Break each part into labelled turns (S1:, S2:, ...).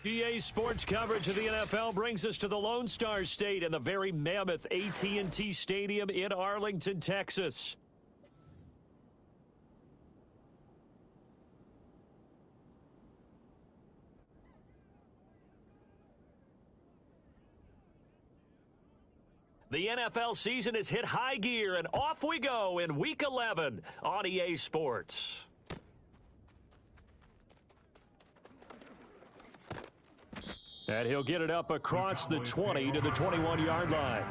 S1: EA Sports coverage of the NFL brings us to the Lone Star State and the very mammoth AT&T Stadium in Arlington, Texas. The NFL season has hit high gear, and off we go in Week 11 on EA Sports. And he'll get it up across the 20 to the 21-yard line.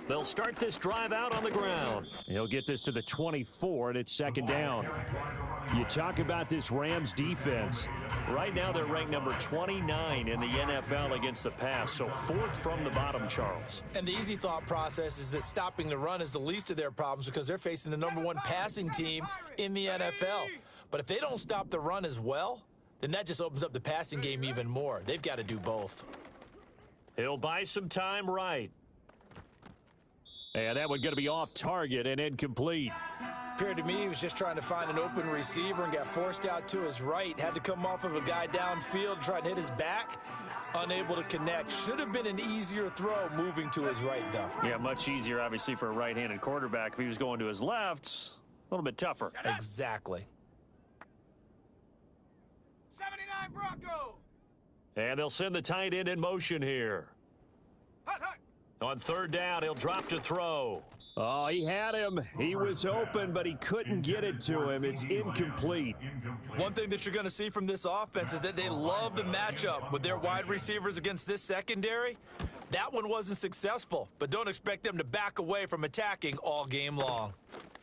S1: They'll start this drive out on the ground. He'll get this to the 24, and it's second down. You talk about this Rams defense. Right now they're ranked number 29 in the NFL against the pass, so fourth from the bottom, Charles.
S2: And the easy thought process is that stopping the run is the least of their problems because they're facing the number one passing team in the NFL. But if they don't stop the run as well, then that just opens up the passing game even more. They've got to do both.
S1: He'll buy some time right. And that one going to be off target and incomplete.
S2: Appeared to me he was just trying to find an open receiver and got forced out to his right. Had to come off of a guy downfield, try to hit his back. Unable to connect. Should have been an easier throw moving to his right, though.
S1: Yeah, much easier, obviously, for a right-handed quarterback. If he was going to his left, a little bit tougher.
S2: Exactly.
S3: 79 Bronco.
S1: And they'll send the tight end in motion here.
S3: Hut, hut.
S1: On third down, he'll drop to throw. Oh, he had him. He was open, but he couldn't get it to him. It's incomplete.
S2: One thing that you're going to see from this offense is that they love the matchup with their wide receivers against this secondary. That one wasn't successful, but don't expect them to back away from attacking all game long.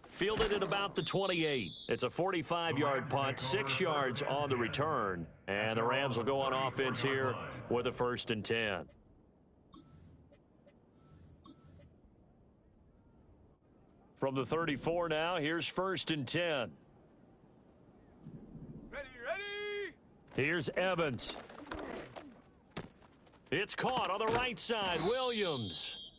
S1: Fielded at about the 28. It's a 45-yard punt, 6 yards on the return. And the Rams will go on offense here with a 1st and 10. From the 34 now, here's 1st and 10.
S3: Ready, ready.
S1: Here's Evans. It's caught on the right side. Williams.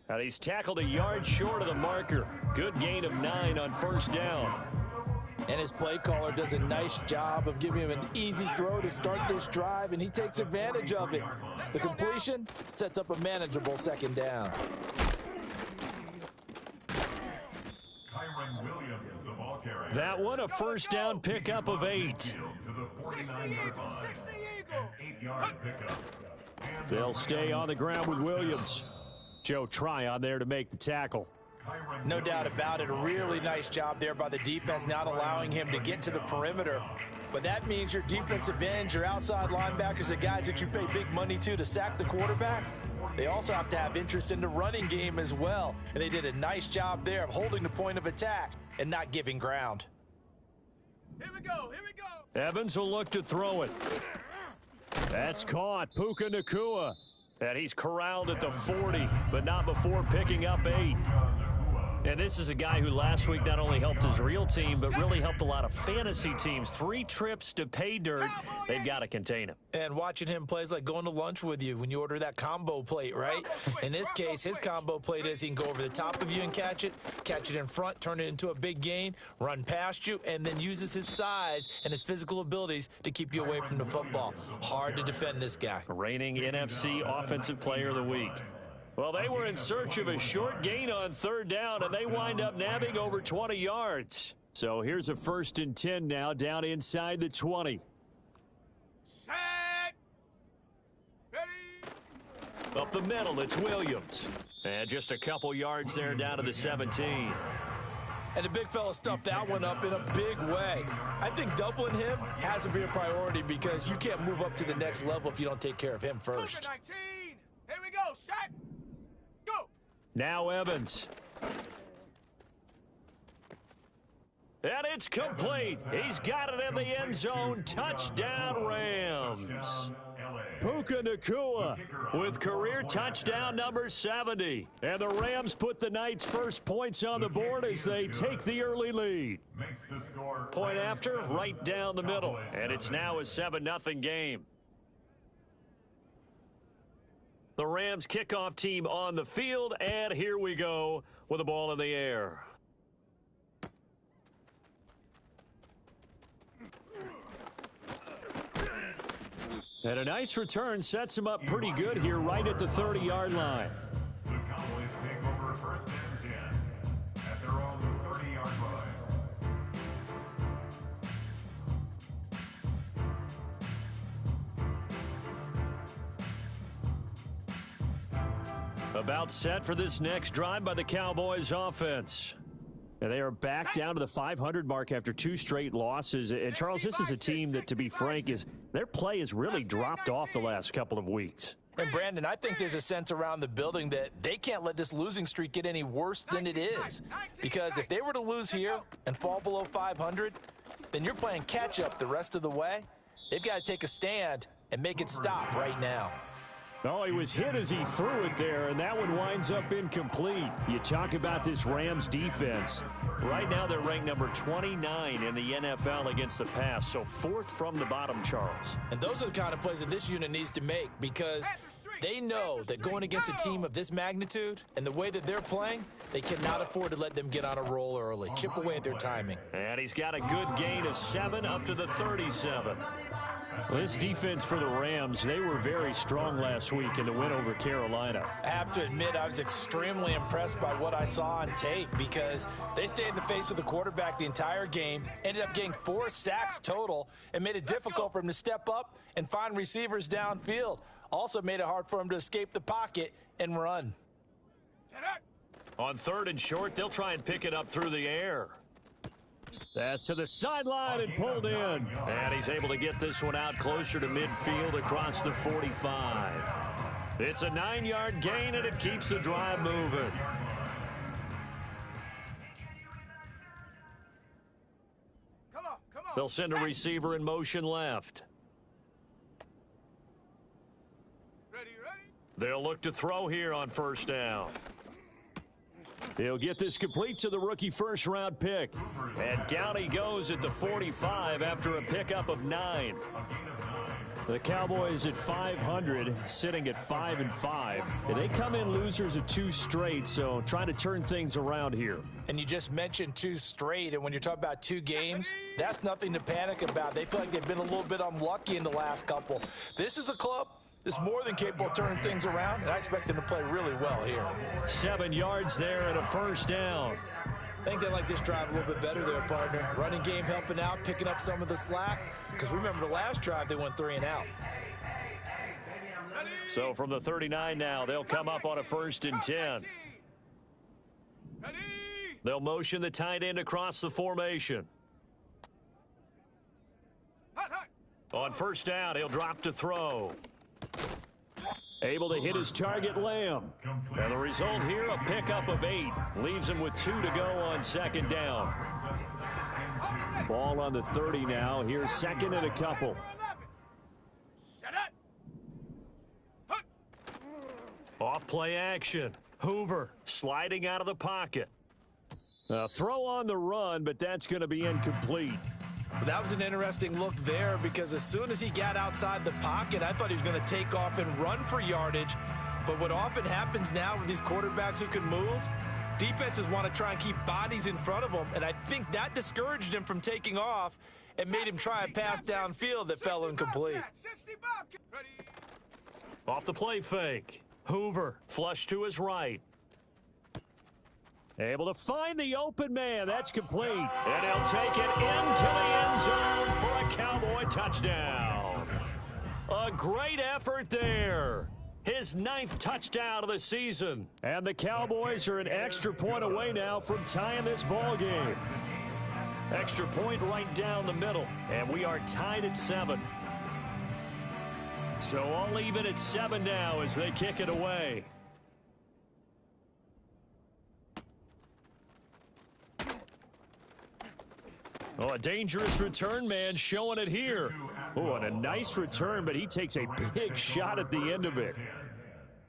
S1: And he's tackled a yard short of the marker. Good gain of 9 on 1st down.
S2: And his play caller does a nice job of giving him an easy throw to start this drive, and he takes advantage of it. The completion sets up a manageable 2nd down.
S1: That one, a 1st down pickup of 8. They'll stay on the ground with Williams. Joe Tryon there to make the tackle.
S2: No doubt about it. A really nice job there by the defense, not allowing him to get to the perimeter. But that means your defensive ends, your outside linebackers, the guys that you pay big money to sack the quarterback, they also have to have interest in the running game as well. And they did a nice job there of holding the point of attack and not giving ground.
S3: Here we go, here we go.
S1: Evans will look to throw it. That's caught. Puka Nacua. And he's corralled at the 40, but not before picking up 8. And this is a guy who last week not only helped his real team, but really helped a lot of fantasy teams. 3 trips to pay dirt. They've got to contain him.
S2: And watching him play is like going to lunch with you when you order that combo plate, right? In this case, his combo plate is he can go over the top of you and catch it in front, turn it into a big gain, run past you, and then uses his size and his physical abilities to keep you away from the football. Hard to defend this guy.
S1: Reigning NFC Offensive Player of the Week. Well, they were in search of a short gain on 3rd down, and they wind up nabbing over 20 yards. So here's a 1st and 10 now down inside the 20.
S3: Set. Ready.
S1: Up the middle, it's Williams. And just a couple yards there down to the 17.
S2: And the big fella stuffed that one up in a big way. I think doubling him has to be a priority because you can't move up to the next level if you don't take care of him first.
S3: 19. Here we go. Set. Go.
S1: Now Evans. And it's complete. He's got it in the end zone. Touchdown, Rams. Puka Nacua with career touchdown number 70. And the Rams put the night's first points on the board as they take the early lead. Point after, right down the middle. And it's now a 7-0 game. The Rams kickoff team on the field, and here we go with the ball in the air. And a nice return sets him up pretty good here right at the 30-yard line.
S4: The Cowboys take over first and 10 at their own 30-yard line.
S1: About set for this next drive by the Cowboys offense. And they are back down to the 500 mark after 2 straight losses. And, Charles, this is a team that, to be frank, their play has really dropped off the last couple of weeks.
S2: And, Brandon, I think there's a sense around the building that they can't let this losing streak get any worse than it is. Because if they were to lose here and fall below 500, then you're playing catch-up the rest of the way. They've got to take a stand and make it stop right now.
S1: Oh, he was hit as he threw it there, and that one winds up incomplete. You talk about this Rams defense. Right now they're ranked number 29 in the NFL against the pass, so 4th from the bottom, Charles.
S2: And those are the kind of plays that this unit needs to make because they know that going against a team of this magnitude and the way that they're playing, they cannot afford to let them get on a roll early. Chip away at their timing.
S1: And he's got a good gain of 7 up to the 37. This defense for the Rams, they were very strong last week in the win over Carolina.
S2: I have to admit, I was extremely impressed by what I saw on tape because they stayed in the face of the quarterback the entire game, ended up getting 4 sacks total, and made it difficult for him to step up and find receivers downfield. Also made it hard for him to escape the pocket and run.
S1: On 3rd and short, they'll try and pick it up through the air. That's to the sideline and pulled in. And he's able to get this one out closer to midfield across the 45. It's a 9-yard gain, and it keeps the drive moving.
S3: Come on.
S1: They'll send a receiver in motion left.
S3: Ready.
S1: They'll look to throw here on 1st down. He'll get this complete to the rookie first-round pick. And down he goes at the 45 after a pickup of 9. The Cowboys at 500, sitting at 5-5. And they come in losers of 2 straight, so trying to turn things around here.
S2: And you just mentioned 2 straight, and when you're talking about 2 games, that's nothing to panic about. They feel like they've been a little bit unlucky in the last couple. This is a club that's more than capable of turning things around, and I expect them to play really well here.
S1: 7 yards there and a 1st down.
S2: I think they like this drive a little bit better there, partner. Running game helping out, picking up some of the slack. Because remember, the last drive, they went 3 and out.
S1: So from the 39 now, they'll come up on a 1st and 10. They'll motion the tight end across the formation. On 1st down, he'll drop to throw. Able to hit his target, Lamb. And the result here, a pickup of 8. Leaves him with 2 to go on 2nd down. Ball on the 30 now. Here's 2nd and a couple. Off play action. Hoover sliding out of the pocket. A throw on the run, but that's going to be incomplete.
S2: But that was an interesting look there because as soon as he got outside the pocket, I thought he was going to take off and run for yardage. But what often happens now with these quarterbacks who can move, defenses want to try and keep bodies in front of them. And I think that discouraged him from taking off and made him try a pass downfield that fell incomplete.
S1: Off the play fake. Hoover flush to his right. Able to find the open man. That's complete. And he'll take it into the end zone for a Cowboy touchdown. A great effort there. His 9th touchdown of the season. And the Cowboys are an extra point away now from tying this ball game. Extra point right down the middle. And we are tied at 7. So all even at 7 now as they kick it away. Oh, a dangerous return man showing it here. Oh, and a nice return, but he takes a big shot at the end of it.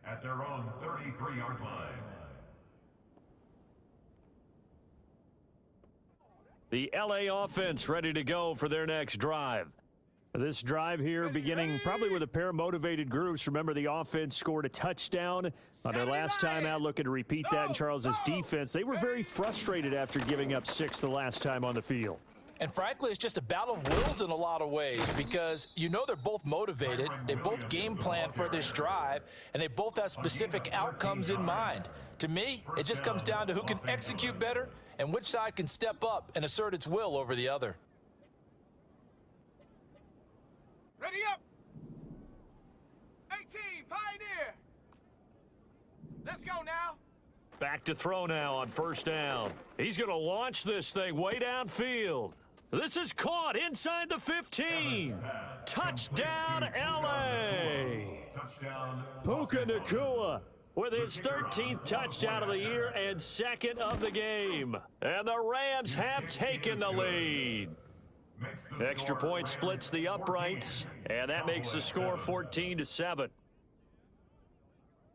S4: At their own 33-yard line.
S1: The LA offense ready to go for their next drive. This drive here beginning probably with a pair of motivated groups. Remember, the offense scored a touchdown on their last time out, looking to repeat that in Charles's defense. They were very frustrated after giving up 6 the last time on the field.
S2: And frankly, it's just a battle of wills in a lot of ways because you know they're both motivated, they both game plan for this drive, and they both have specific outcomes in mind. To me, it just comes down to who can execute better and which side can step up and assert its will over the other.
S3: Ready up. 18, Pioneer. Let's go now.
S1: Back to throw now on first down. He's going to launch this thing way downfield. This is caught inside the 15. Touchdown, LA. Puka Nacua with his 13th touchdown of the year and second of the game. And the Rams have taken the lead. Extra point splits the uprights, and that makes the score 14-7.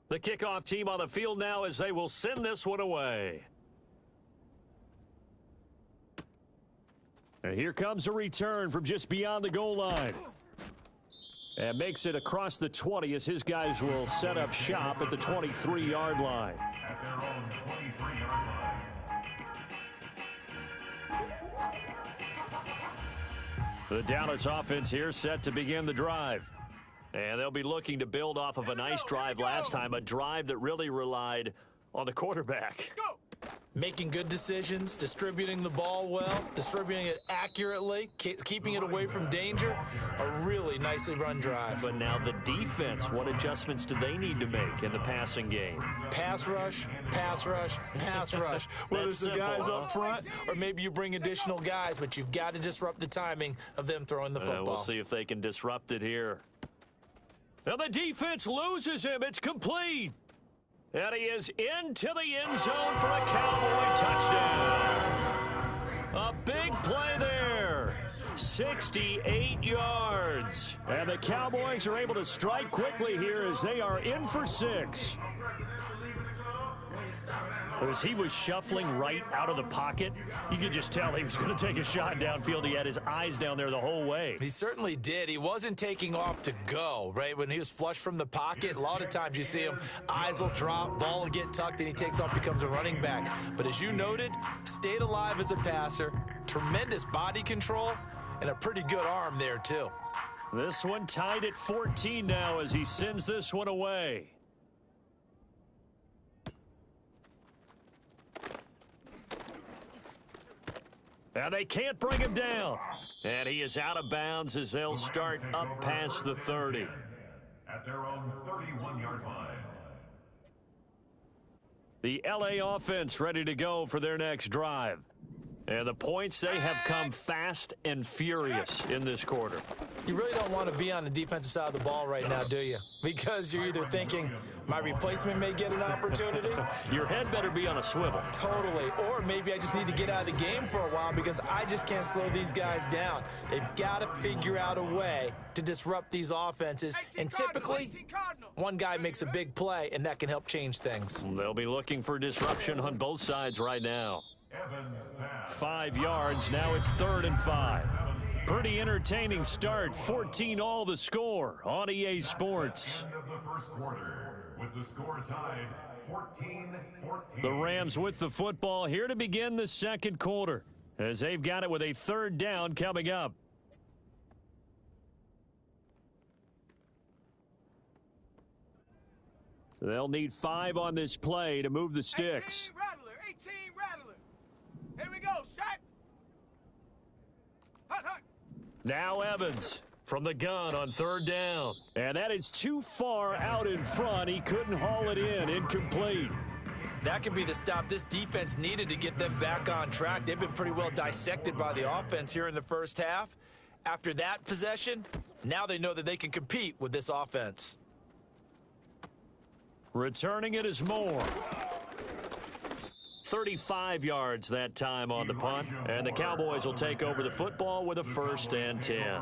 S1: The kickoff team on the field now as they will send this one away. And here comes a return from just beyond the goal line. And makes it across the 20 as his guys will set up shop at the 23-yard line.
S4: At their own 23-yard line.
S1: The Dallas offense here set to begin the drive. And they'll be looking to build off of a nice drive last time, a drive that really relied on the quarterback.
S3: Go.
S2: Making good decisions, distributing the ball well, distributing it accurately, keeping it away from danger. A really nicely run drive.
S1: But now the defense, what adjustments do they need to make in the passing game?
S2: Pass rush, pass rush, pass rush. Whether it's the guys up front or maybe you bring additional guys, but you've got to disrupt the timing of them throwing the football.
S1: We'll see if they can disrupt it here. And the defense loses him. It's complete. And he is into the end zone for a Cowboy touchdown. A big play there. 68 yards. And the Cowboys are able to strike quickly here as they are in for 6. As he was shuffling right out of the pocket, you could just tell he was going to take a shot downfield. He had his eyes down there the whole way.
S2: He certainly did. He wasn't taking off to go, right? When he was flush from the pocket, a lot of times you see him, eyes will drop, ball will get tucked, and he takes off, becomes a running back. But as you noted, stayed alive as a passer, tremendous body control, and a pretty good arm there, too.
S1: This one tied at 14 now as he sends this one away. And they can't bring him down. And he is out of bounds as they'll start up past the 30.
S4: At their own 31-yard line.
S1: The LA offense ready to go for their next drive. And the points, they have come fast and furious in this quarter.
S2: You really don't want to be on the defensive side of the ball right now, do you? Because you're either thinking, my replacement may get an opportunity.
S1: Your head better be on a swivel.
S2: Totally. Or maybe I just need to get out of the game for a while because I just can't slow these guys down. They've got to figure out a way to disrupt these offenses. And typically, one guy makes a big play, and that can help change things.
S1: They'll be looking for disruption on both sides right now. 5 yards. Now it's 3rd and 5. Pretty entertaining start. 14 all the score on EA Sports.
S4: End of the first quarter with the score tied 14-14.
S1: The Rams with the football here to begin the second quarter as they've got it with a 3rd down coming up. They'll need 5 on this play to move the sticks.
S3: 18 Rattler. Here we go, Shaq. Hut, hut.
S1: Now Evans from the gun on 3rd down. And that is too far out in front. He couldn't haul it in. Incomplete.
S2: That could be the stop this defense needed to get them back on track. They've been pretty well dissected by the offense here in the first half. After that possession, now they know that they can compete with this offense.
S1: Returning it is Moore. 35 yards that time on the punt, and the Cowboys will take over the football with a 1st and 10.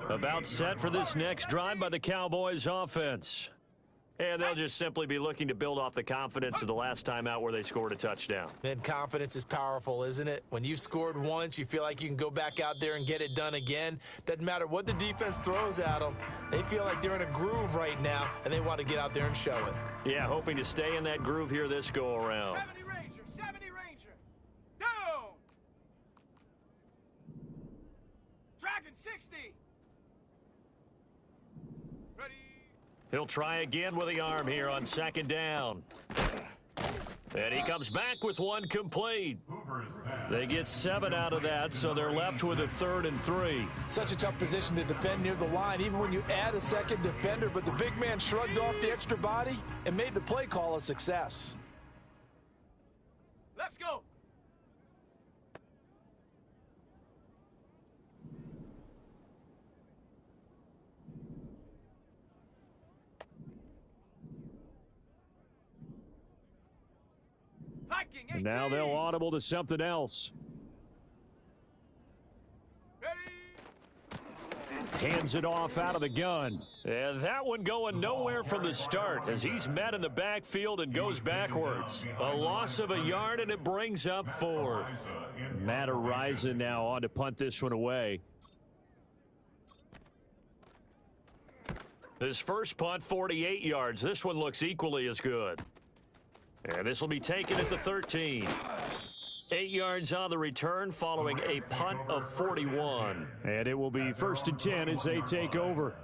S1: About set for this next drive by the Cowboys offense. And they'll just simply be looking to build off the confidence of the last time out where they scored a touchdown.
S2: And confidence is powerful, isn't it? When you've scored once, you feel like you can go back out there and get it done again. Doesn't matter what the defense throws at them. They feel like they're in a groove right now, and they want to get out there and show it.
S1: Yeah, hoping to stay in that groove here this go-around.
S3: 70 Ranger, 70 Ranger. Down. Dragon 60. Ready.
S1: He'll try again with the arm here on 2nd down. And he comes back with one complete. They get 7 out of that, so they're left with a 3rd and 3.
S2: Such a tough position to defend near the line, even when you add a second defender, but the big man shrugged off the extra body and made the play call a success.
S3: Let's go. Viking 18.
S1: And now they'll audible to something else.
S3: Ready.
S1: Hands it off out of the gun. And that one going nowhere from the start as he's met in the backfield and goes backwards. A loss of a yard, and it brings up 4th. Matt Araiza now on to punt this one away. His first punt, 48 yards. This one looks equally as good. And this will be taken at the 13. 8 yards on the return following a punt of 41. And it will be 1st and 10 as they take over.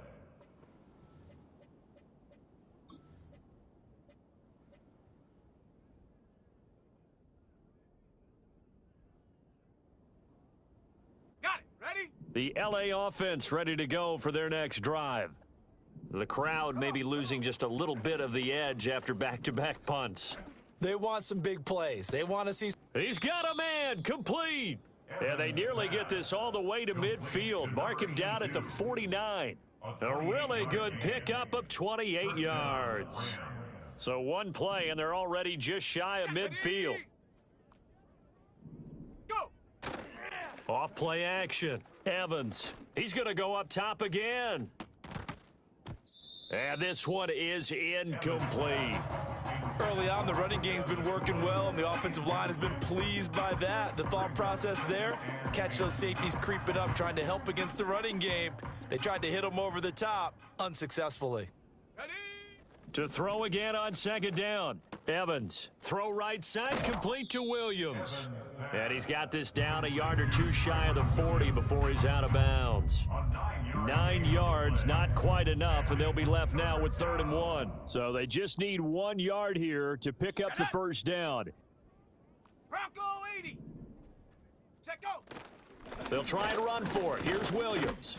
S3: Got it. Ready.
S1: The LA offense ready to go for their next drive. The crowd may be losing just a little bit of the edge after back-to-back punts.
S2: They want some big plays. They want to see.
S1: He's got a man, complete. And they nearly get this all the way to midfield. Mark him down at the 49. A really good pickup of 28 yards. So one play, and they're already just shy of midfield.
S3: Go.
S1: Off play action. Evans. He's going to go up top again. And this one is incomplete.
S2: Early on, the running game's been working well, and the offensive line has been pleased by that. The thought process there, catch those safeties creeping up, trying to help against the running game. They tried to hit them over the top, unsuccessfully.
S3: Ready.
S1: To throw again on 2nd down. Evans. Throw right side, complete to Williams. And he's got this down a yard or two shy of the 40 before he's out of bounds. 9 yards, not quite enough, and they'll be left now with 3rd and 1. So they just need 1 yard here to pick up the 1st down.
S3: Bronco 80. Set go.
S1: They'll try and run for it. Here's Williams.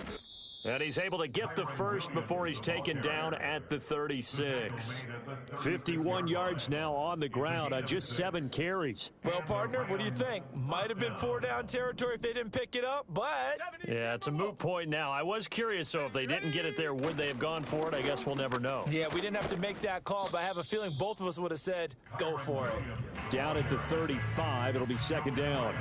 S1: And he's able to get the first before he's taken down at the 36. 51 yards now on the ground on just 7 carries.
S2: Well, partner, what do you think? Might have been 4-down territory if they didn't pick it up, but...
S1: Yeah, it's a moot point now. I was curious, so if they didn't get it there, would they have gone for it? I guess we'll never know.
S2: Yeah, we didn't have to make that call, but I have a feeling both of us would have said, go for it.
S1: Down at the 35, it'll be 2nd down.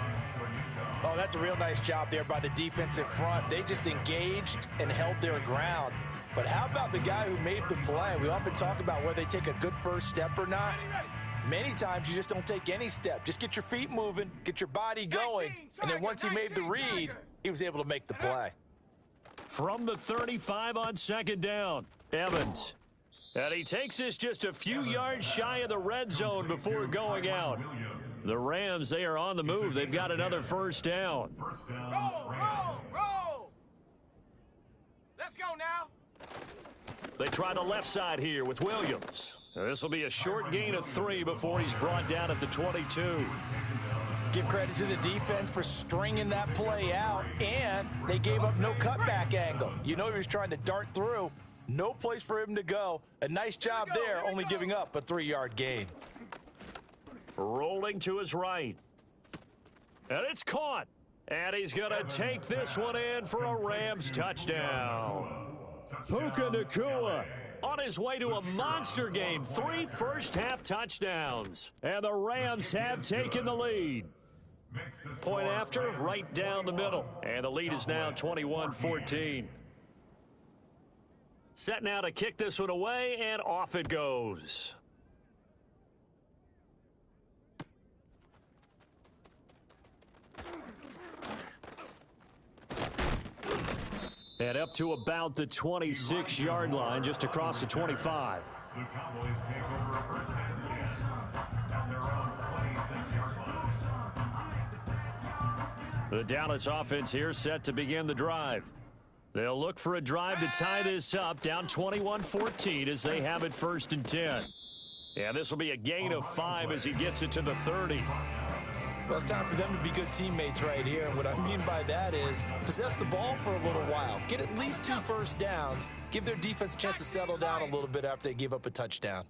S2: Oh, that's a real nice job there by the defensive front. They just engaged and held their ground. But how about the guy who made the play? We often talk about whether they take a good first step or not. Many times you just don't take any step. Just get your feet moving, get your body going, and then once he made the read, he was able to make the play.
S1: From the 35 on 2nd down, Evans. And he takes this just a few yards shy of the red zone before going out. The Rams, they are on the move. They've got another first down.
S3: Roll, roll, roll. Let's go now.
S1: They try the left side here with Williams. This will be a short gain of 3 before he's brought down at the 22.
S2: Give credit to the defense for stringing that play out, and they gave up no cutback angle. You know he was trying to dart through. No place for him to go. A nice job there, only giving up a 3-yard gain.
S1: Rolling to his right. And it's caught. And he's going to take this one in for a Rams touchdown. Puka Nacua on on his way to a monster game. 3 first-half touchdowns. And the Rams have taken the lead. Point after, right down the middle. And the lead is now 21-14. Set now to kick this one away, and off it goes. And up to about the 26-yard line, just across the 25.
S4: The Cowboys take over a first and 10 at their own 26-yard line.
S1: The Dallas offense here set to begin the drive. They'll look for a drive to tie this up, down 21-14 as they have it 1st and 10. And this will be a gain of 5 as he gets it to the 30.
S2: Well, it's time for them to be good teammates right here. And what I mean by that is possess the ball for a little while. Get at least 2 first downs. Give their defense a chance to settle down a little bit after they give up a touchdown.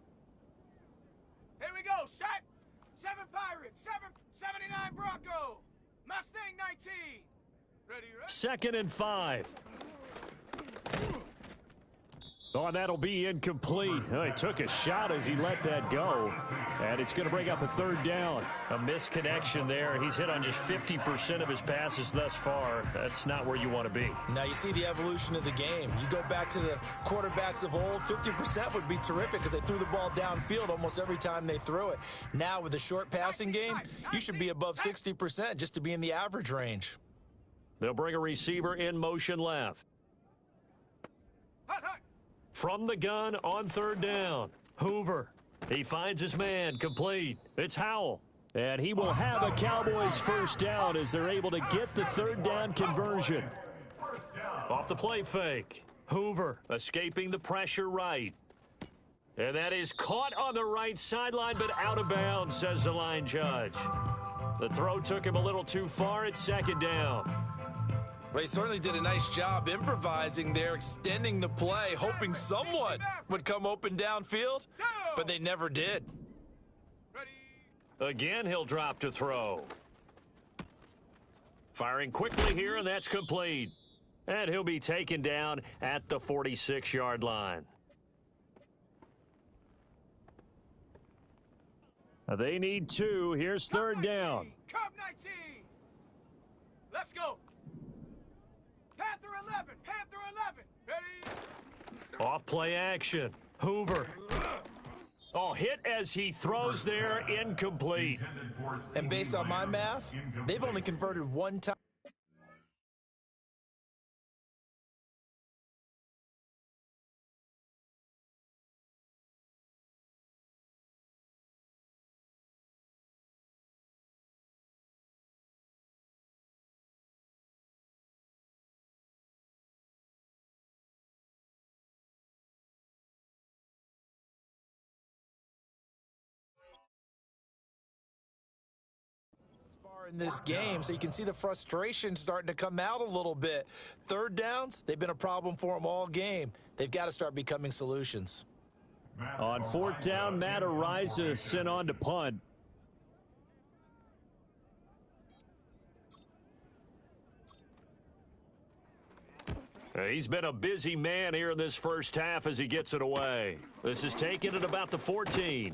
S3: Here we go, set. 7 Pirates, 79 Bronco. Mustang 19. Ready?
S1: 2nd and 5. Oh, and that'll be incomplete. Oh, he took a shot as he let that go. And it's going to bring up a 3rd down. A misconnection there. He's hit on just 50% of his passes thus far. That's not where you want to be.
S2: Now you see the evolution of the game. You go back to the quarterbacks of old, 50% would be terrific because they threw the ball downfield almost every time they threw it. Now with the short passing game, you should be above 60% just to be in the average range.
S1: They'll bring a receiver in motion left.
S3: Hut, hut.
S1: From the gun on 3rd down. Hoover. He finds his man complete. It's Howell. And he will have a Cowboys first down as they're able to get the 3rd down conversion. Off the play fake. Hoover escaping the pressure right. And that is caught on the right sideline, but out of bounds, says the line judge. The throw took him a little too far. It's 2nd down.
S2: Well, he certainly did a nice job improvising there, extending the play, hoping someone would come open downfield, but they never did.
S3: Ready?
S1: Again, he'll drop to throw. Firing quickly here, and that's complete. And he'll be taken down at the 46-yard line. They need 2. Here's 3rd down.
S3: Cub 19. Let's go. Panther 11. Panther 11. Ready?
S1: Off play action. Hoover. Oh, hit as he throws there, incomplete.
S2: And based on my math, they've only converted 1 time. In this game, so you can see the frustration starting to come out a little bit. 3rd downs, they've been a problem for them all game. They've got to start becoming solutions.
S1: On 4th down, Matt Araiza sent on to punt. He's been a busy man here in this first half as he gets it away. This is taken at about the 14.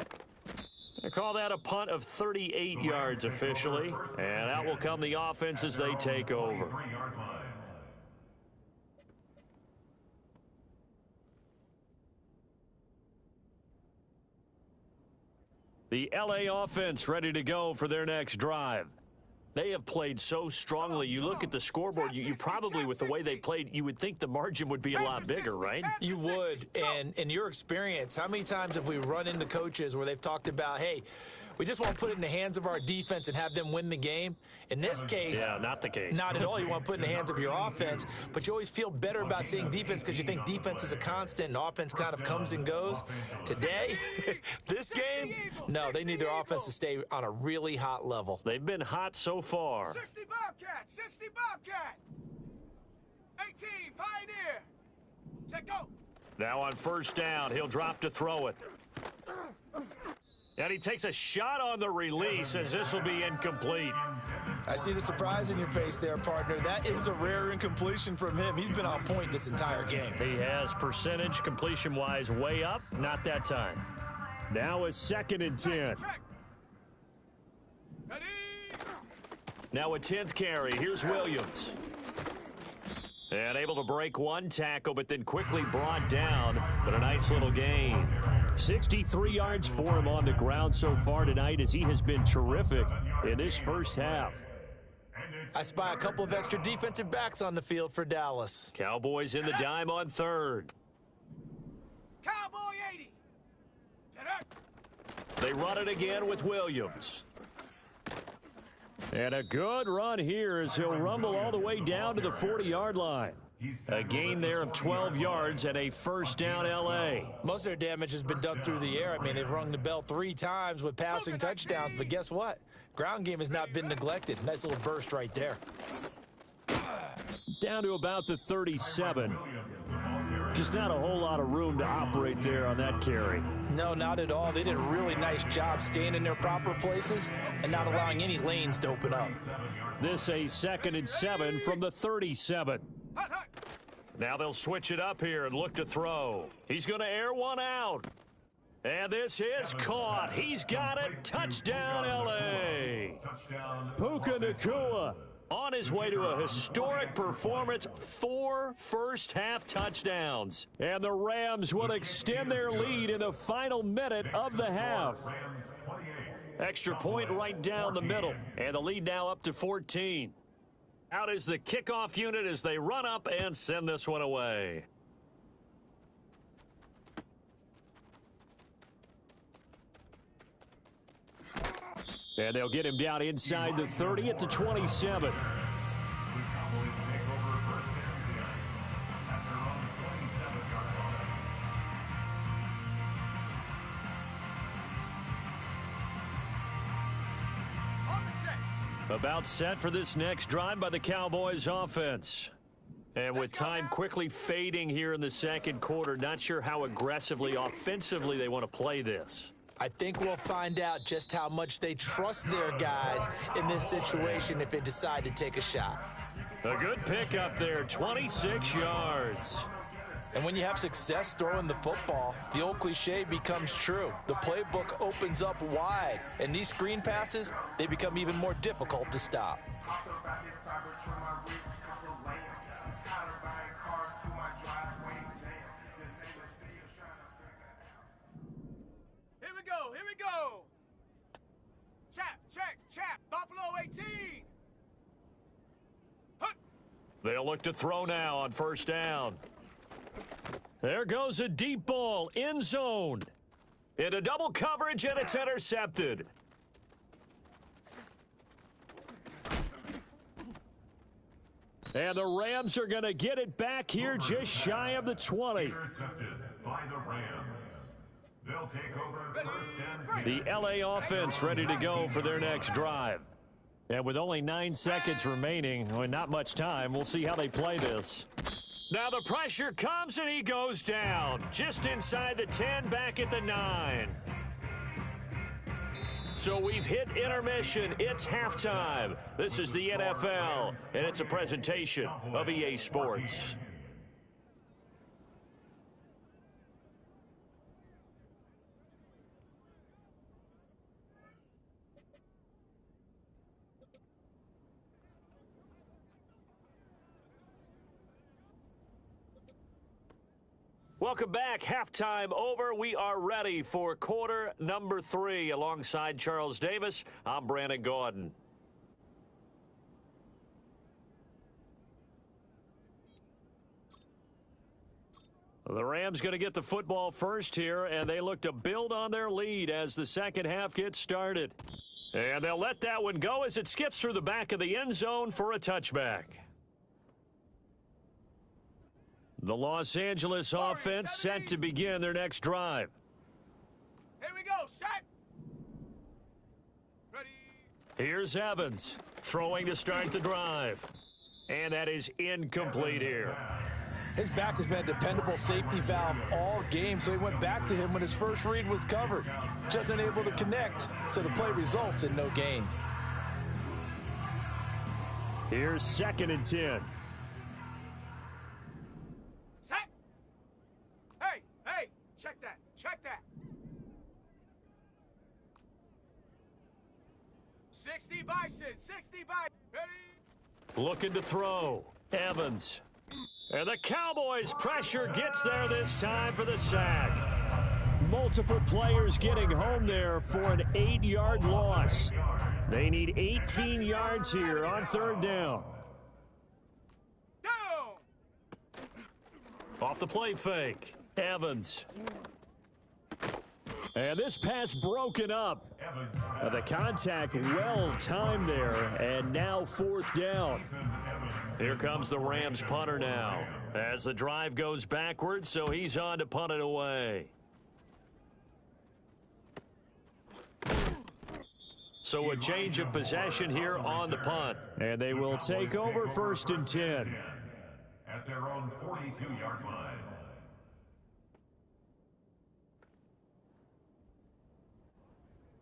S1: They call that a punt of 38 yards officially, and out will come the offense as they take over. The LA offense ready to go for their next drive. They have played so strongly. You look at the scoreboard, you probably, with the way they played, you would think the margin would be a lot bigger, right?
S2: You would. And in your experience, how many times have we run into coaches where they've talked about, hey, we just want to put it in the hands of our defense and have them win the game? In this case,
S1: yeah, not the case.
S2: Not at all. You want to put it in the hands of your offense, but you always feel better about seeing defense because you think defense is a constant and offense kind of comes and goes. Today, this game, no, they need their offense to stay on a really hot level.
S1: They've been hot so far.
S3: 60 Bobcat, 60 Bobcat. 18 Pioneer. Set go.
S1: Now on 1st down, he'll drop to throw it. And he takes a shot on the release as this will be incomplete.
S2: I see the surprise in your face there, partner. That is a rare incompletion from him. He's been on point this entire game.
S1: He has percentage completion-wise way up. Not that time. Now a 2nd and 10.
S3: Ready?
S1: Now a 10th carry. Here's Williams. And able to break one tackle, but then quickly brought down. But a nice little gain. 63 yards for him on the ground so far tonight, as he has been terrific in this first half.
S2: I spy a couple of extra defensive backs on the field for Dallas.
S1: Cowboys in the dime on 3rd.
S3: Cowboy 80.
S1: They run it again with Williams. And a good run here as he'll rumble all the way down to the 40-yard line. A gain there of 12 yards and a first down L.A.
S2: Most of their damage has been done through the air. I mean, they've rung the bell 3 times with passing touchdowns, but guess what? Ground game has not been neglected. Nice little burst right there.
S1: Down to about the 37. Just not a whole lot of room to operate there on that carry.
S2: No, not at all. They did a really nice job staying in their proper places and not allowing any lanes to open up.
S1: This a 2nd and 7 from the 37. Now they'll switch it up here and look to throw. He's going to air one out. And this is caught. He's got it. Touchdown, L.A. Puka Nacua on his way to a historic performance. 4 first-half touchdowns. And the Rams will extend their lead in the final minute of the half. Extra point right down the middle. And the lead now up to 14. Out is the kickoff unit as they run up and send this one away. And they'll get him down inside the 30 at the 27. About set for this next drive by the Cowboys offense. And with time quickly fading here in the second quarter, not sure how aggressively, offensively they want to play this.
S2: I think we'll find out just how much they trust their guys in this situation if they decide to take a shot.
S1: A good pickup there, 26 yards.
S2: And when you have success throwing the football, the old cliche becomes true. The playbook opens up wide, and these screen passes, they become even more difficult to stop.
S3: Here we go. Chap, Buffalo 18. Hup.
S1: They'll look to throw now on first down. There goes a deep ball, end zone. Into double coverage, and it's intercepted. And the Rams are going to get it back here just shy of the 20.
S4: Intercepted by the Rams. They'll take over first and 10.
S1: The LA offense ready to go for their next drive. And with only 9 seconds remaining, well, not much time, we'll see how they play this. Now the pressure comes and he goes down. Just inside the 10, back at the 9. So we've hit intermission. It's halftime. This is the NFL, and it's a presentation of EA Sports. Welcome back. Halftime over. We are ready for quarter number 3. Alongside Charles Davis, I'm Brandon Gaudin. The Rams going to get the football first here, and they look to build on their lead as the second half gets started. And they'll let that one go as it skips through the back of the end zone for a touchback. The Los Angeles offense set to begin their next drive.
S3: Here we go, set. Ready.
S1: Here's Evans throwing to start the drive. And that is incomplete here.
S2: His back has been a dependable safety valve all game, so he went back to him when his first read was covered. Just unable to connect, so the play results in no gain.
S1: Here's 2nd and 10.
S3: Set. Hey, hey, check that. Check that. 60 Bison, 60 Bison. Ready?
S1: Looking to throw. Evans. And the Cowboys' pressure gets there this time for the sack. Multiple players getting home there for an 8-yard loss. They need 18 yards here on 3rd down.
S3: Down.
S1: Off the play fake. Evans. And this pass broken up. The contact well timed there, and now 4th down. Here comes the Rams punter now as the drive goes backwards, so he's on to punt it away. So a change of possession here on the punt. And they will take over 1st and 10.
S4: At their own 42-yard line.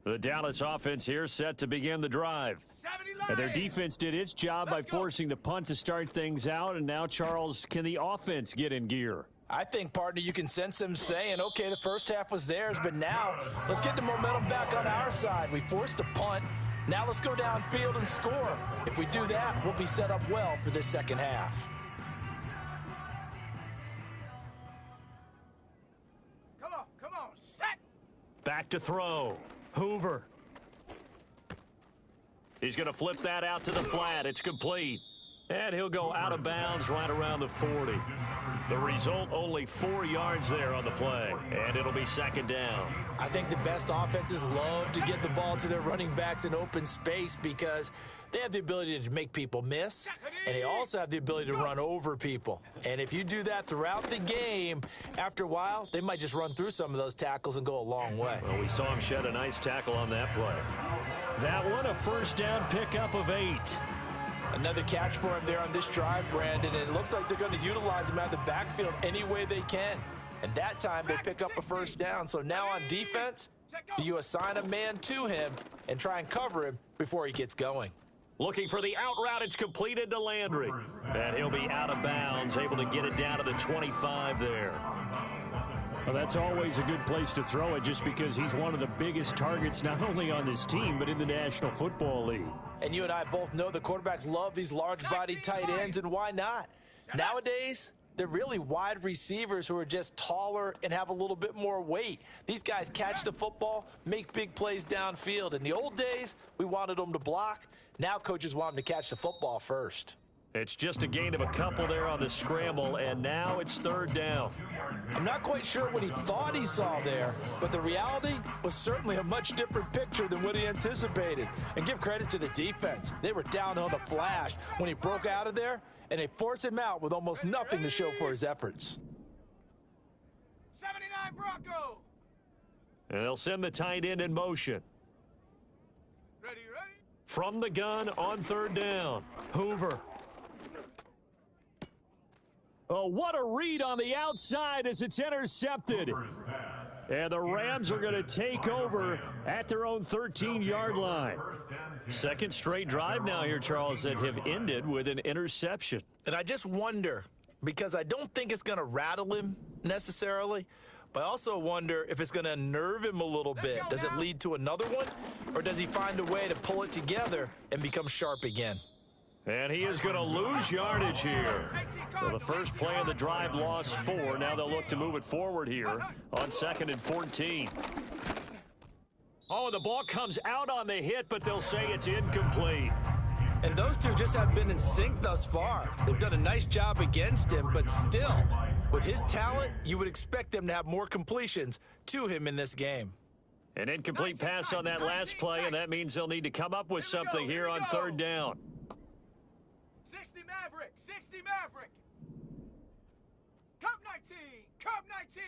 S1: The Dallas offense here set to begin the drive.
S3: 79.
S1: And their defense did its job by forcing the punt to start things out. And now, Charles, can the offense get in gear?
S2: I think, partner, you can sense them saying, okay, the first half was theirs, but now let's get the momentum back on our side. We forced a punt. Now let's go downfield and score. If we do that, we'll be set up well for this second half.
S3: Come on, set.
S1: Back to throw. Hoover. He's going to flip that out to the flat. It's complete. And he'll go out of bounds right around the 40. The result, only 4 yards there on the play. And it'll be 2nd down.
S2: I think the best offenses love to get the ball to their running backs in open space because they have the ability to make people miss, and they also have the ability to run over people. And if you do that throughout the game, after a while, they might just run through some of those tackles and go a long way.
S1: Well, we saw him shed a nice tackle on that play. That one, a 1st down pickup of 8.
S2: Another catch for him there on this drive, Brandon, and it looks like they're going to utilize him out of the backfield any way they can. And that time, they pick up a 1st down. So now on defense, do you assign a man to him and try and cover him before he gets going?
S1: Looking for the out route. It's completed to Landry. And he'll be out of bounds, able to get it down to the 25 there. Well, that's always a good place to throw it just because he's one of the biggest targets not only on this team but in the National Football League.
S2: And you and I both know the quarterbacks love these large-bodied tight ends, and why not? Nowadays, they're really wide receivers who are just taller and have a little bit more weight. These guys catch the football, make big plays downfield. In the old days, we wanted them to block. Now coaches want them to catch the football first.
S1: It's just a gain of a couple there on the scramble, and now it's 3rd down.
S2: I'm not quite sure what he thought he saw there, but the reality was certainly a much different picture than what he anticipated. And give credit to the defense. They were down on the flash when he broke out of there, and they forced him out with almost nothing to show for his efforts.
S3: 79 Bronco.
S1: And they'll send the tight end in motion.
S3: Ready.
S1: From the gun on 3rd down. Hoover. Oh, what a read on the outside as it's intercepted. And the Rams are going to take over at their own 13-yard line. 2nd straight drive now here, Charles, that have ended with an interception.
S2: And I just wonder, because I don't think it's going to rattle him necessarily, but I also wonder if it's going to unnerve him a little bit. Does it lead to another one, or does he find a way to pull it together and become sharp again?
S1: And he is going to lose yardage here. So the first play of the drive lost 4. Now they'll look to move it forward here on 2nd and 14. Oh, the ball comes out on the hit, but they'll say it's incomplete.
S2: And those two just haven't been in sync thus far. They've done a nice job against him, but still, with his talent, you would expect them to have more completions to him in this game.
S1: An incomplete pass on that last play, and that means they'll need to come up with something here on 3rd down.
S3: 60 Maverick, 60 Maverick. Cub 19, Cub 19,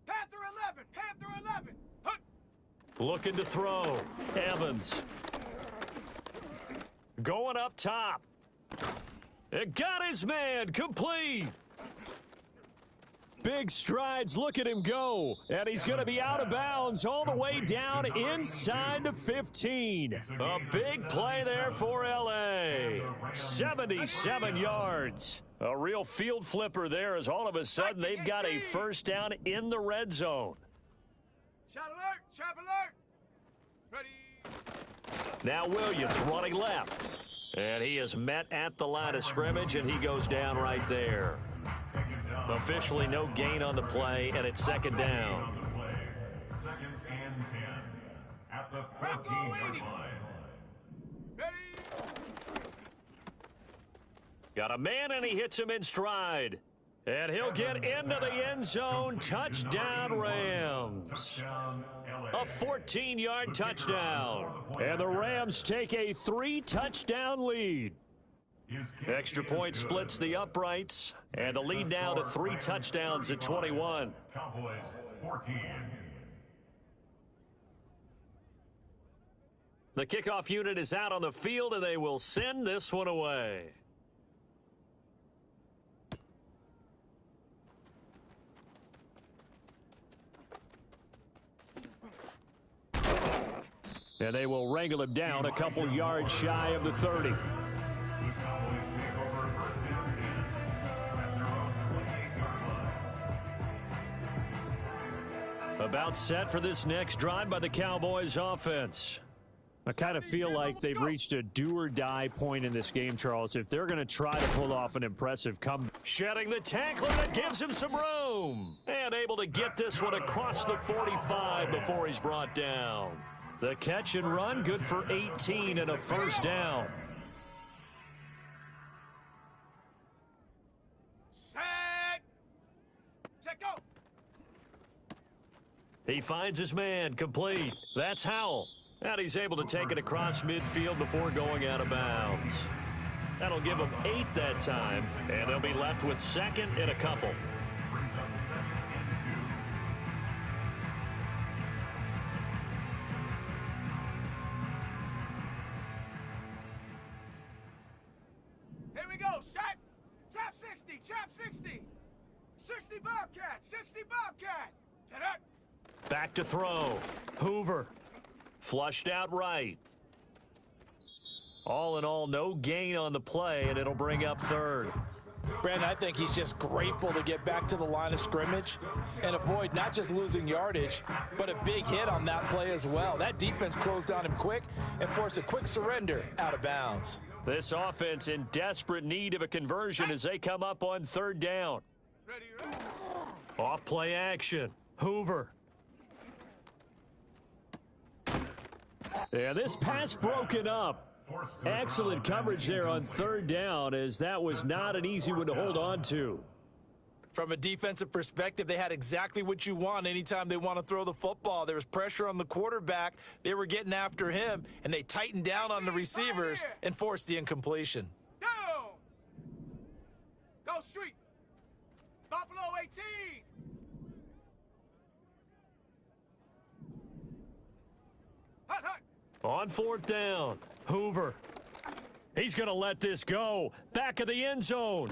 S3: Panther 11, Panther 11. Hunt.
S1: Looking to throw. Evans. Going up top. It got his man. Complete. Big strides. Look at him go. And he's going to be out of bounds all the way down inside the 15. A big play there for L.A. 77 yards. A real field flipper there as all of a sudden they've got a first down in the red zone.
S3: Shot alert! Trap alert! Ready?
S1: Now Williams running left. And he is met at the line of scrimmage, and he goes down right there. Officially no gain on the play, and it's second down.
S4: Second and 10 at the 14-yard line.
S3: Ready?
S1: Got a man, and he hits him in stride. And he'll get into the end zone. Touchdown, Rams. A 14-yard touchdown. And the Rams take a 3-touchdown lead. Extra point splits the uprights. And the lead now to 3 touchdowns at 21.
S4: Cowboys 14.
S1: The kickoff unit is out on the field, and they will send this one away. And they will wrangle him down a couple yards shy of the 30.
S4: The Cowboys take over first and 10 at their own 28-yard line.
S1: About set for this next drive by the Cowboys offense. I kind of feel like they've reached a do-or-die point in this game, Charles, if they're going to try to pull off an impressive comeback. Shedding the tackler that gives him some room. And able to get this one across the 45 before he's brought down. The catch and run, good for 18 and a first down.
S3: Set! Set, go!
S1: He finds his man, complete. That's Howell. And he's able to take it across midfield before going out of bounds. That'll give them 8 that time, and they'll be left with second and a couple.
S4: Brings up second and 2.
S3: Here we go, set! Trap 60, trap 60! 60 Bobcat, 60 Bobcat! Set up!
S1: Back to throw. Hoover. Flushed out right. All in all, no gain on the play, and it'll bring up third.
S2: Brandon, I think he's just grateful to get back to the line of scrimmage and avoid not just losing yardage, but a big hit on that play as well. That defense closed on him quick and forced a quick surrender out of bounds.
S1: This offense in desperate need of a conversion as they come up on third down.
S3: Ready, ready?
S1: Off play action. Hoover. Yeah, this pass broken up. Excellent coverage there on third down, as that was not an easy one to hold on to.
S2: From a defensive perspective, they had exactly what you want anytime they want to throw the football. There was pressure on the quarterback. They were getting after him, and they tightened down on the receivers and forced the incompletion.
S3: Down! Go street! Buffalo 18! Hut, hut!
S1: On fourth down, Hoover. He's going to let this go. Back of the end zone.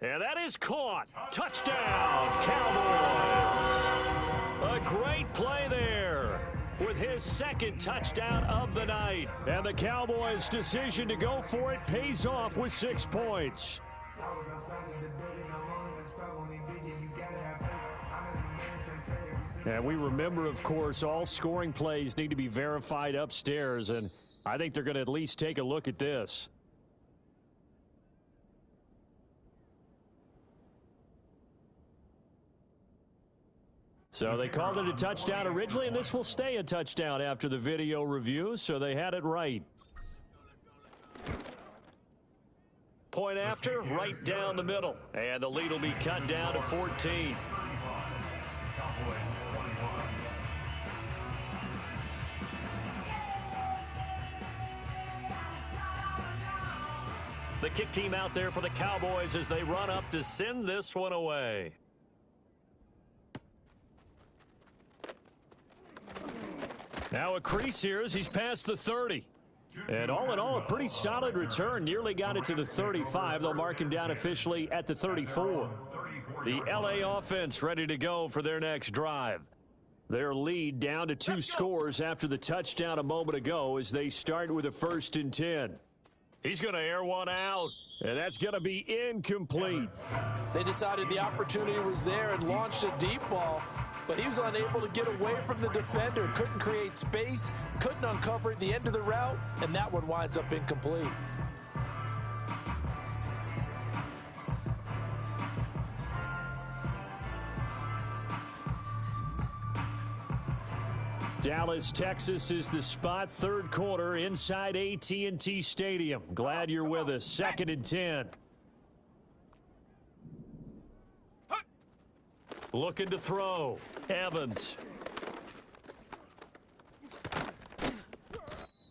S1: And that is caught. Touchdown, Cowboys. A great play there with his second touchdown of the night. And the Cowboys' decision to go for it pays off with 6 points. And we remember, of course, all scoring plays need to be verified upstairs, and I think they're going to at least take a look at this. So they called it a touchdown originally, and this will stay a touchdown after the video review, so they had it right. Point after, right down the middle, and the lead will be cut down to 14. The kick team out there for the Cowboys as they run up to send this one away. Now a crease here as he's past the 30. And all in all, a pretty solid return. Nearly got it to the 35. They'll mark him down officially at the 34. The LA offense ready to go for their next drive. Their lead down to 2 scores after the touchdown a moment ago as they start with a 1st and 10. He's going to air one out, and that's going to be incomplete.
S2: They decided the opportunity was there and launched a deep ball, but he was unable to get away from the defender, couldn't create space, couldn't uncover at the end of the route, and that one winds up incomplete.
S1: Dallas, Texas is the spot. 3rd quarter inside AT&T Stadium. Glad you're with us. 2nd and 10. Looking to throw. Evans.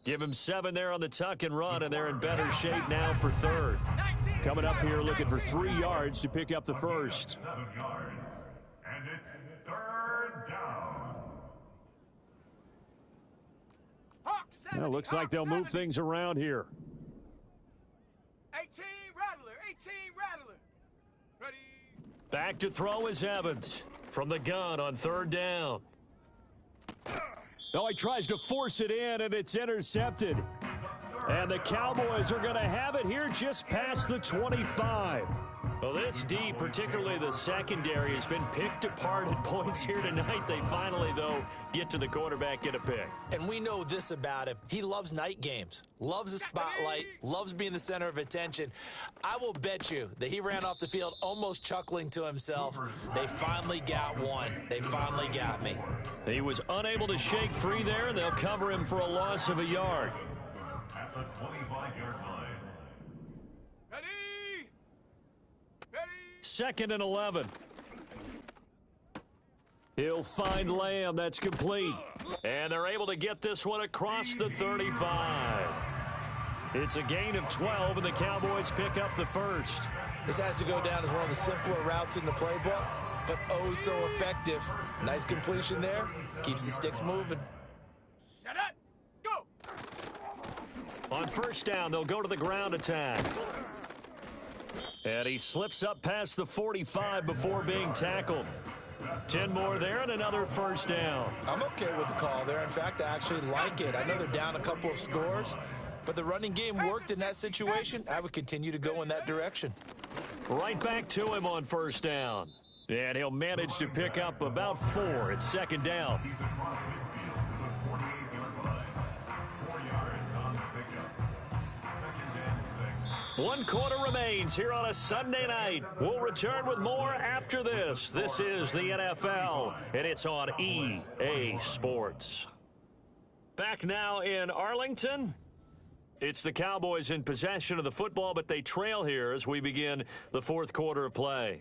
S1: Give him 7 there on the tuck and run, and they're in better shape now for 3rd. Coming up here looking for 3 yards to pick up the 1st.
S4: 7 yards. And it's 3rd down.
S1: Well, looks like they'll move things around here.
S3: 18 Rattler, 18 Rattler. Ready.
S1: Back to throw is Evans from the gun on 3rd down. Oh, he tries to force it in, and it's intercepted. And the Cowboys are going to have it here just past the 25. Well, this D, particularly the secondary, has been picked apart at points here tonight. They finally, though, get to the quarterback, get a pick.
S2: And we know this about him. He loves night games, loves the spotlight, loves being the center of attention. I will bet you that he ran off the field almost chuckling to himself. They finally got one. They finally got me.
S1: He was unable to shake free there, and they'll cover him for a loss of a yard.
S4: At the 25-yard line.
S3: Ready. Ready.
S1: 2nd and 11. He'll find Lamb. That's complete. And they're able to get this one across the 35. It's a gain of 12, and the Cowboys pick up the 1st.
S2: This has to go down as one of the simpler routes in the playbook, but oh so effective. Nice completion there. Keeps the sticks moving.
S3: Set up. Go.
S1: On 1st down, they'll go to the ground attack. And he slips up past the 45 before being tackled. 10 more there and another 1st down.
S2: I'm okay with the call there. In fact, I actually like it. I know they're down a couple of scores, but the running game worked in that situation. I would continue to go in that direction.
S1: Right back to him on 1st down. And he'll manage to pick up about 4 at 2nd down.
S4: He's across midfield to the 48-yard line. 4 yards on the pickup. 2nd and 6.
S1: 1 quarter remains here on a Sunday night. We'll return with more after this. This is the NFL, and it's on EA Sports. Back now in Arlington. It's the Cowboys in possession of the football, but they trail here as we begin the 4th quarter of play.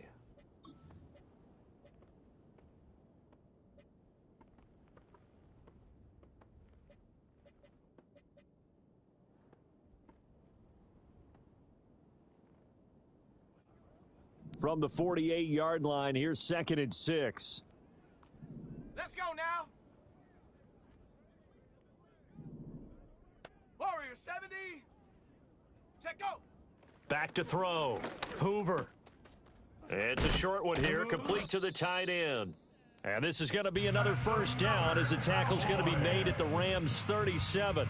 S1: From the 48-yard line, here's 2nd and 6.
S3: Let's go now. Warrior 70. Check go.
S1: Back to throw. Hoover. It's a short one here, complete to the tight end. And this is going to be another 1st down as the tackle's going to be made at the Rams' 37.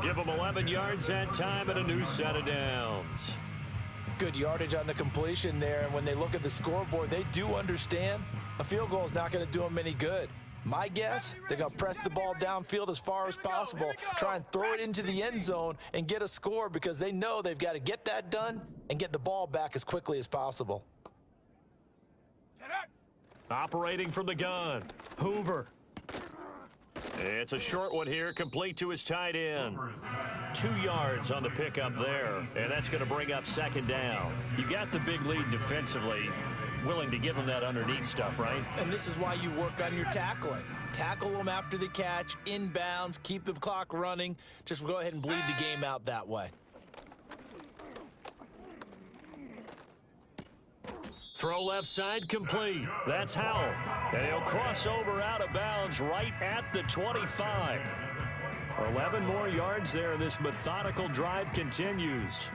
S1: Give them 11 yards that time and a new set of downs.
S2: Good yardage on the completion there, and when they look at the scoreboard, they do understand a field goal is not going to do them any good. My guess, they're going to press the ball downfield as far as possible, try and throw it into the end zone and get a score because they know they've got to get that done and get the ball back as quickly as possible.
S1: Operating from the gun, Hoover. It's a short one here, complete to his tight end. 2 yards on the pickup there, and that's going to bring up 2nd down. You got the big lead defensively, willing to give them that underneath stuff, right?
S2: And this is why you work on your tackling. Tackle them after the catch, inbounds, keep the clock running. Just go ahead and bleed the game out that way.
S1: Throw left side complete. That's Howell. And he'll cross over out of bounds right at the 25. 11 more yards there. This methodical drive continues.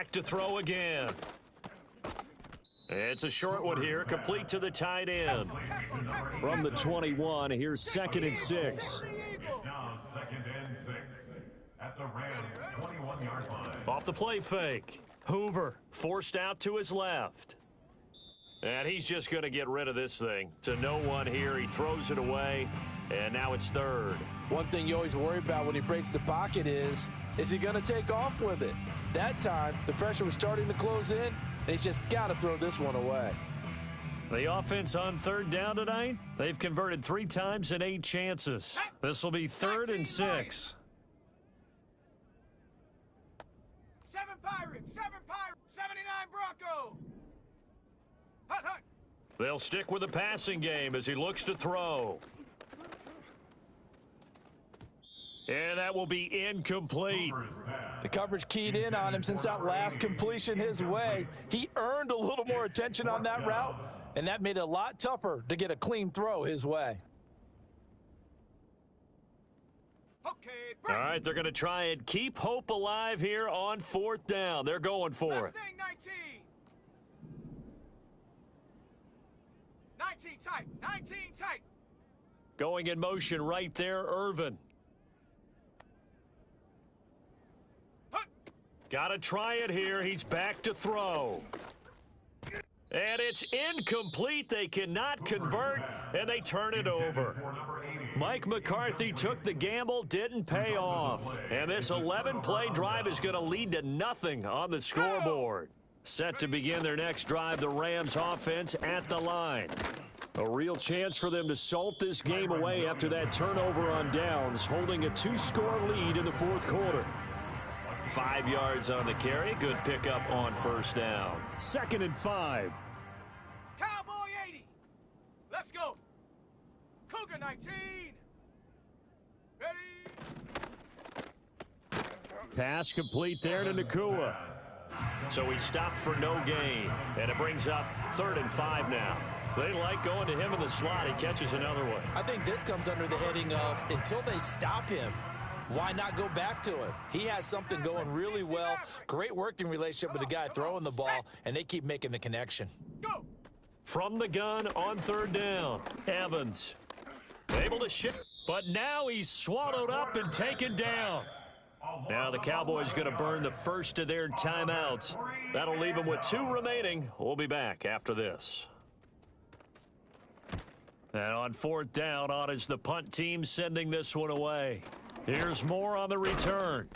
S1: back to throw again. It's a short one here, complete to the tight end. From the 21, here's 2nd and 6.
S4: It's now 2nd and 6 at the Rams 21-yard line.
S1: Off the play fake. Hoover forced out to his left. And he's just going to get rid of this thing. To no one here. He throws it away, and now it's 3rd.
S2: One thing you always worry about when he breaks the pocket is he going to take off with it? That time, the pressure was starting to close in, and he's just got to throw this one away.
S1: The offense on 3rd down tonight, they've converted 3 times in 8 chances. This will be 3rd and 6.
S3: 7 Pirates, 79 Bronco. Hut, hut.
S1: They'll stick with the passing game as he looks to throw. And that will be incomplete.
S2: The coverage keyed in on him since that last completion his way. He earned a little more attention on that route, and that made it a lot tougher to get a clean throw his way.
S3: Okay,
S1: All right, they're going to try and keep hope alive here on 4th down. They're going for it.
S3: Thing 19. 19 tight, 19 tight.
S1: Going in motion right there, Irvin. Got to try it here. He's back to throw. And it's incomplete. They cannot convert, and they turn it over. Mike McCarthy took the gamble, didn't pay off. And this 11-play drive is going to lead to nothing on the scoreboard. Set to begin their next drive, the Rams offense at the line. A real chance for them to salt this game away after that turnover on downs, holding a 2-score lead in the 4th quarter. 5 yards on the carry. Good pickup on 1st down. 2nd and 5.
S3: Cowboy 80. Let's go. Cougar 19. Ready.
S1: Pass complete there to Nakua. So he stopped for no gain. And it brings up 3rd and 5 now. They like going to him in the slot. He catches another one.
S2: I think this comes under the heading of until they stop him, why not go back to it? He has something going really well. Great working relationship with the guy throwing the ball, and they keep making the connection.
S3: Go.
S1: From the gun on 3rd down, Evans able to shift, but now he's swallowed up and taken down. Now the Cowboys going to burn the first of their timeouts. That'll leave them with 2 remaining. We'll be back after this. And on 4th down, on is the punt team sending this one away. Here's more on the return.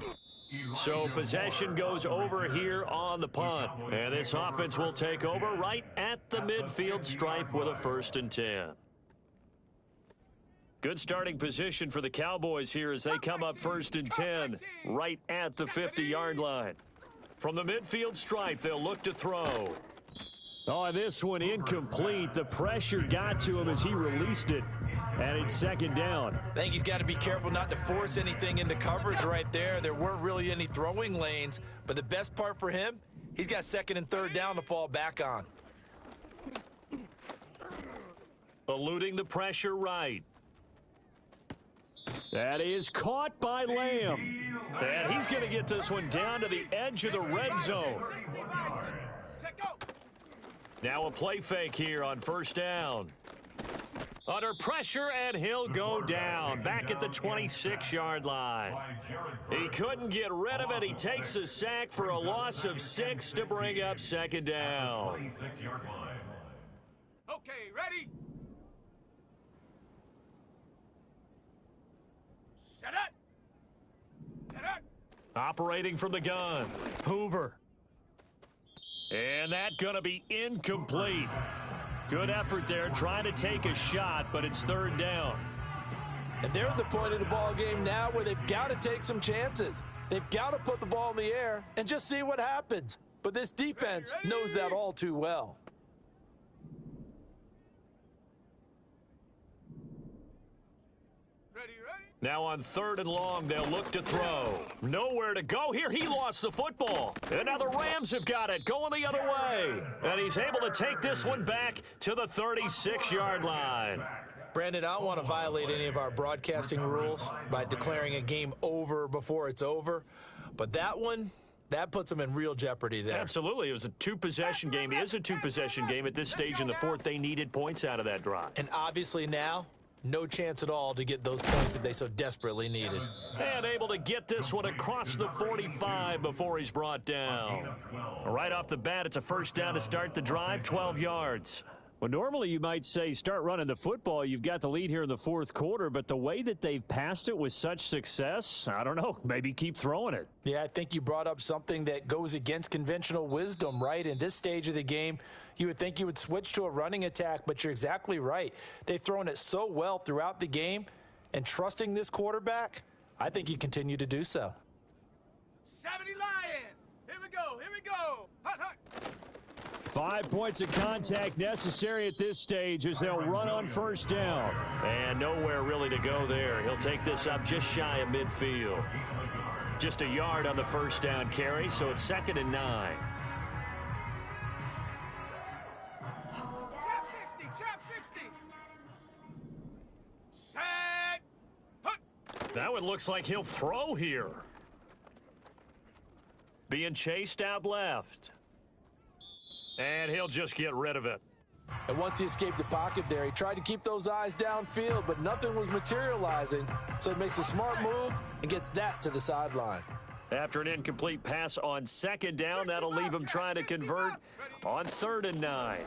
S1: So possession goes over here on the punt. And this offense will take over right at the midfield stripe with a 1st and 10. Good starting position for the Cowboys here as they come up 1st and 10 right at the 50-yard line. From the midfield stripe, they'll look to throw. Oh, this one incomplete. The pressure got to him as he released it. And it's 2nd down.
S2: I think he's got to be careful not to force anything into coverage right there. There weren't really any throwing lanes. But the best part for him, he's got 2nd and 3rd down to fall back on.
S1: Eluding the pressure right. That is caught by Lamb. And he's going to get this one down to the edge of the red zone. Now a play fake here on 1st down. Under pressure, and he'll go down. Back at the 26-yard line. He couldn't get rid of it. He takes a sack for a loss of 6 to bring up 2nd down.
S3: Okay, ready. Set up. Set up.
S1: Operating from the gun, Hoover. And that's going to be incomplete. Good effort there, trying to take a shot, but it's 3rd down.
S2: And they're at the point of the ball game now where they've got to take some chances. They've got to put the ball in the air and just see what happens. But this defense knows that all too well.
S3: Ready, ready.
S1: Now on 3rd and long, they'll look to throw. Nowhere to go here. He lost the football. And now the Rams have got it, going the other way. And he's able to take this one back to the 36-yard line.
S2: Brandon, I don't want to violate any of our broadcasting rules by declaring a game over before it's over. But that one That puts them in real jeopardy there.
S1: Absolutely. It was a two-possession game. It is a two-possession game at this stage in the fourth. They needed points out of that drive.
S2: And obviously now, no chance at all to get those points that they so desperately needed.
S1: And able to get this one across the 45 before he's brought down. Right off the bat, it's a first down to start the drive, 12 yards.
S5: Well, normally you might say start running the football. You've got the lead here in the fourth quarter, but the way that they've passed it with such success, I don't know, maybe keep throwing it.
S2: Yeah, I think you brought up something that goes against conventional wisdom, right? In this stage of the game, you would think you would switch to a running attack, but you're exactly right. They've thrown it so well throughout the game, and trusting this quarterback, I think you continue to do so.
S3: 70 Lion. Here we go. Here we go. Hut, hut.
S5: 5 points of contact necessary at this stage as they'll run on first down.
S1: And nowhere really to go there. He'll take this up just shy of midfield. Just a yard on the first down carry, so it's 2nd and 9.
S3: Trap 60. Trap 60. Set. Hut.
S1: That one looks like he'll throw here. Being chased out left. And he'll just get rid of it.
S2: And once he escaped the pocket there, he tried to keep those eyes downfield, but nothing was materializing. So he makes a smart move and gets that to the sideline.
S1: After an incomplete pass on 2nd down, that'll leave him trying to convert on 3rd and 9.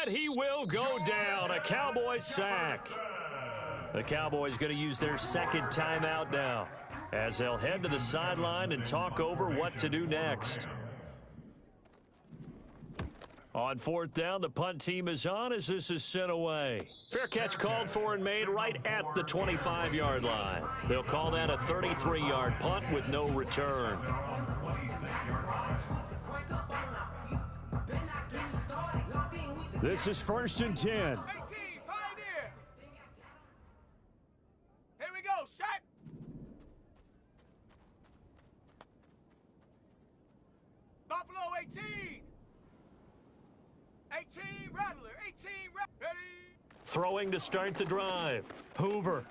S1: And he will go down. A Cowboys sack. The Cowboys going to use their 2nd timeout now, as they'll head to the sideline and talk over what to do next. On 4th down, the punt team is on as this is sent away. Fair catch called for and made right at the 25-yard line. They'll call that a 33-yard punt with no return.
S5: This is 1st and 10.
S3: 18. Pioneer. Here we go. Shot. Buffalo 18. 18 Rattler. 18 Ready.
S1: Throwing to start the drive. Hoover.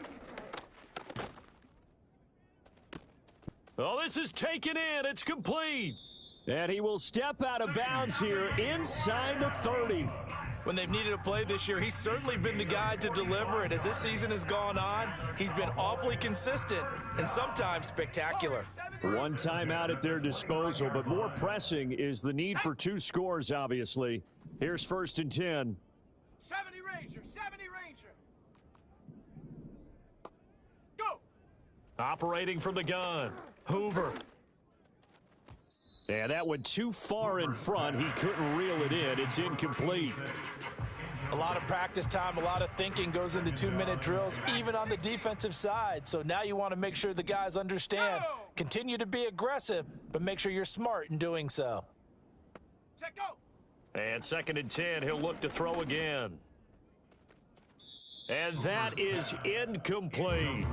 S1: Oh, this is taken in. It's complete.
S5: And he will step out of bounds here inside the 30.
S2: When they've needed a play this year, he's certainly been the guy to deliver it. As this season has gone on, he's been awfully consistent and sometimes spectacular.
S5: One timeout at their disposal, but more pressing is the need for 2 scores, obviously. Here's 1st and 10.
S3: 70 Ranger. 70 Ranger. Go.
S1: Operating from the gun. Hoover.
S5: Yeah, that went too far in front. He couldn't reel it in. It's incomplete.
S2: A lot of practice time, a lot of thinking goes into 2-minute drills, even on the defensive side. So now you want to make sure the guys understand. Continue to be aggressive, but make sure you're smart in doing so.
S3: Set go.
S1: And 2nd and 10, he'll look to throw again. And that is incomplete.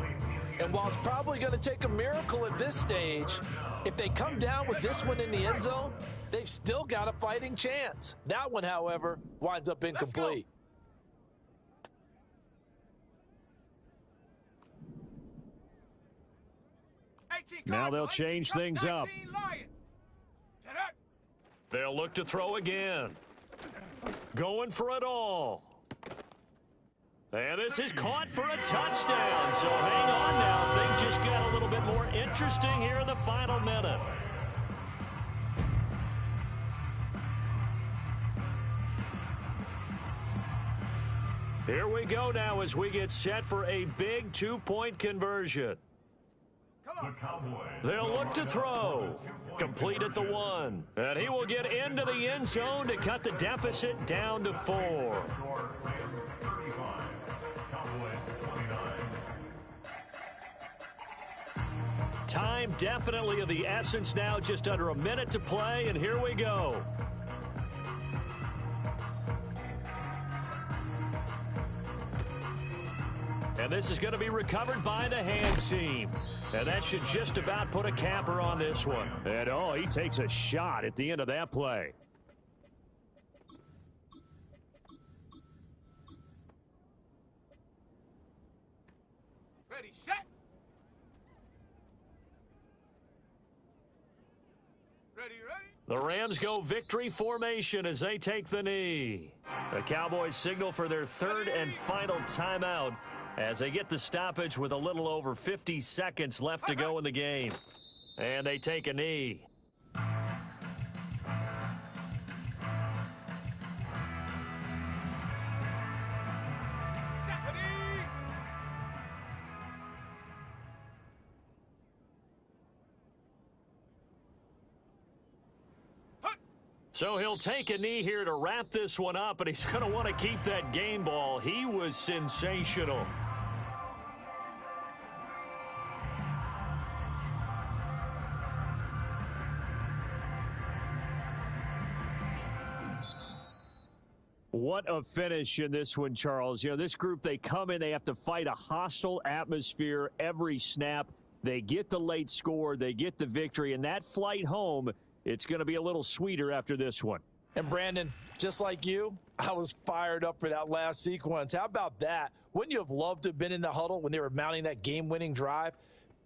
S2: And while it's probably going to take a miracle at this stage, if they come down with this one in the end zone, they've still got a fighting chance. That one, however, winds up incomplete.
S5: Now they'll change things up.
S1: They'll look to throw again. Going for it all. And this is caught for a touchdown. So hang on now. Things just got a little bit more interesting here in the final minute. Here we go now as we get set for a big 2-point conversion. They'll look to throw. Complete at the 1. And he will get into the end zone to cut the deficit down to 4. Time definitely of the essence now, just under a minute to play, and here we go. And this is going to be recovered by the hands team. And that should just about put a capper on this one.
S5: And oh, he takes a shot at the end of that play.
S3: Ready, set. Ready, ready?
S1: The Rams go victory formation as they take the knee. The Cowboys signal for their third and final timeout as they get the stoppage with a little over 50 seconds left to go in the game. And they take a knee. So he'll take a knee here to wrap this one up, and he's going to want to keep that game ball. He was sensational.
S5: What a finish in this one, Charles. You know, this group, they come in, they have to fight a hostile atmosphere every snap. They get the late score, they get the victory, and that flight home, it's going to be a little sweeter after this one.
S2: And Brandon, just like you, I was fired up for that last sequence. How about that? Wouldn't you have loved to have been in the huddle when they were mounting that game-winning drive?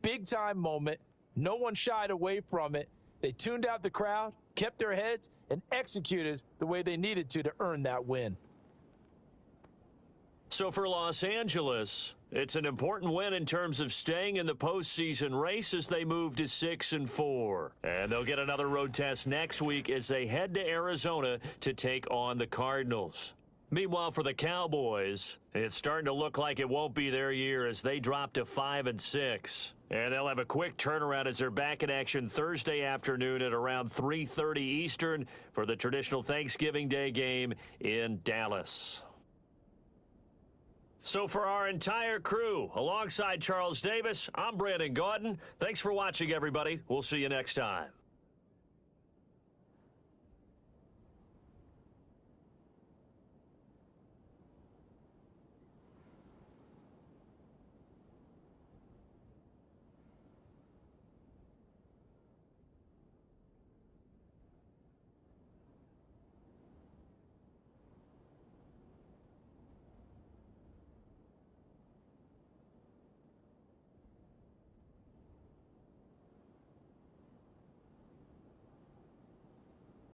S2: Big-time moment. No one shied away from it. They tuned out the crowd, kept their heads, and executed the way they needed to earn that win.
S1: So for Los Angeles, it's an important win in terms of staying in the postseason race as they move to 6-4. And they'll get another road test next week as they head to Arizona to take on the Cardinals. Meanwhile, for the Cowboys, it's starting to look like it won't be their year as they drop to 5-6. And they'll have a quick turnaround as they're back in action Thursday afternoon at around 3:30 Eastern for the traditional Thanksgiving Day game in Dallas. So for our entire crew, alongside Charles Davis, I'm Brandon Gaudin. Thanks for watching, everybody. We'll see you next time.